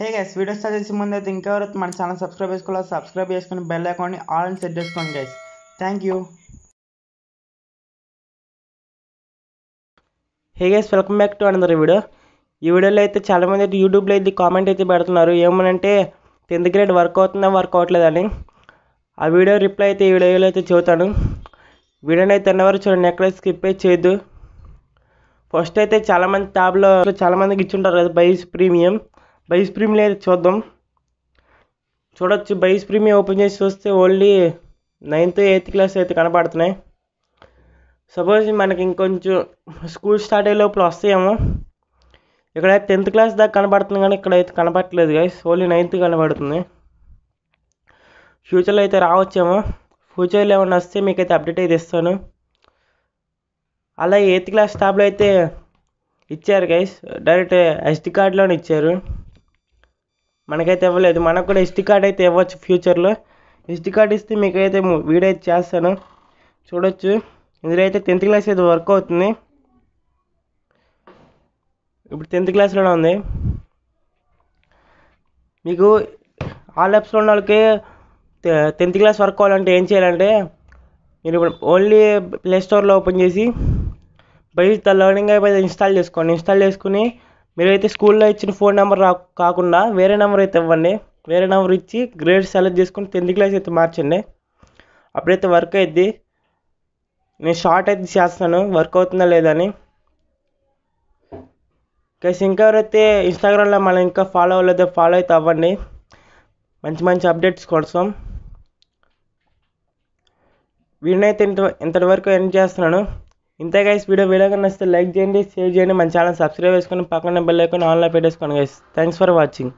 Hey guys, video start చేసే ముందు అయితే ఇంకెవరైతే మన ఛానల్ సబ్స్క్రైబ్ చేసుకుని బెల్ ఐకాన్ని ఆల్ అని సెట్ చేసుకోండి guys. Thank you. Hey guys, welcome back to another video. ఈ వీడియోలో అయితే చాలామంది అయితే యూట్యూబ్లో అయితే కామెంట్ అయితే పెడుతున్నారు, ఏమనంటే 10th గ్రేడ్ వర్క్ అవుతుందా వర్క్ అవ్వట్లేదని. ఆ వీడియో రిప్లై అయితే ఈ వీడియోలో అయితే చెబుతాను. వీడియోని అయితే ఎన్నవరకు చూడండి, ఎక్కడ స్కిప్ అయితే చేయొద్దు. ఫస్ట్ అయితే చాలామంది ట్యాబ్లో చాలామందికి ఇచ్చుంటారు కదా బైస్ ప్రీమియం అయితే చూద్దాం. చూడొచ్చు, బైస్ ప్రీమియం ఓపెన్ చేసి చూస్తే ఓన్లీ 9th 8th క్లాస్ అయితే కనపడుతున్నాయి. సపోజ్ మనకి ఇంకొంచెం స్కూల్ స్టార్ట్ అయ్యే లోపల వస్తాయేమో. ఇక్కడైతే 10th క్లాస్ దాకా కనపడుతుంది, కానీ ఇక్కడైతే కనపడట్లేదు గైస్, ఓన్లీ 9th కనపడుతుంది. ఫ్యూచర్లో అయితే రావచ్చేమో, ఫ్యూచర్లో ఏమైనా వస్తే మీకైతే అప్డేట్ అయితే ఇస్తాను. అలాగే 8th క్లాస్ ట్యాబ్లో అయితే ఇచ్చారు గైస్, డైరెక్ట్ SD కార్డ్లోనే ఇచ్చారు, మనకైతే ఇవ్వలేదు. మనకు కూడా SD కార్డ్ అయితే ఇవ్వచ్చు ఫ్యూచర్లో. SD కార్డ్ ఇస్తే మీకైతే వీడియో అయితే చేస్తాను. చూడొచ్చు, ఇందులో అయితే 10th క్లాస్ అయితే వర్క్ అవుతుంది. ఇప్పుడు 10th క్లాస్లోనే ఉంది. మీకు ఆల్ యాప్స్లో ఉన్న వాళ్ళకి 10th క్లాస్ వర్క్ అవ్వాలంటే ఏం చేయాలంటే, మీరు ఇప్పుడు ఓన్లీ ప్లే స్టోర్లో ఓపెన్ చేసి బైస్ ద లెర్నింగ్ యాప్ అయితే ఇన్స్టాల్ చేసుకుని మీరైతే స్కూల్లో ఇచ్చిన ఫోన్ నెంబర్ కాకుండా వేరే నెంబర్ అయితే ఇవ్వండి. వేరే నెంబర్ ఇచ్చి గ్రేడ్ సెలెక్ట్ చేసుకుని 10th క్లాస్ అయితే మార్చండి, అప్పుడైతే వర్క్ అవుద్ది. నేను షార్ట్ అయితే చేస్తాను వర్క్ అవుతుందా లేదా అని. కేసు ఇంకెవరైతే ఇన్స్టాగ్రామ్లో మనం ఇంకా ఫాలో అవ్వలేదో ఫాలో అయితే అవ్వండి, మంచి అప్డేట్స్ కోసం. వీడియో అయితే ఇంతటి వరకు ఎండ్ చేస్తున్నాను. ఇంతే గైస్, వీడియో కన్నా నచ్చితే లైక్ చేయండి, షేర్ చేయండి, మన ఛానల్ సబ్స్క్రైబ్ చేసుకొని పక్కన బెల్ ఐకాన్ ఆన్లో పెట్టేసుకోండి గైస్. Thanks for watching.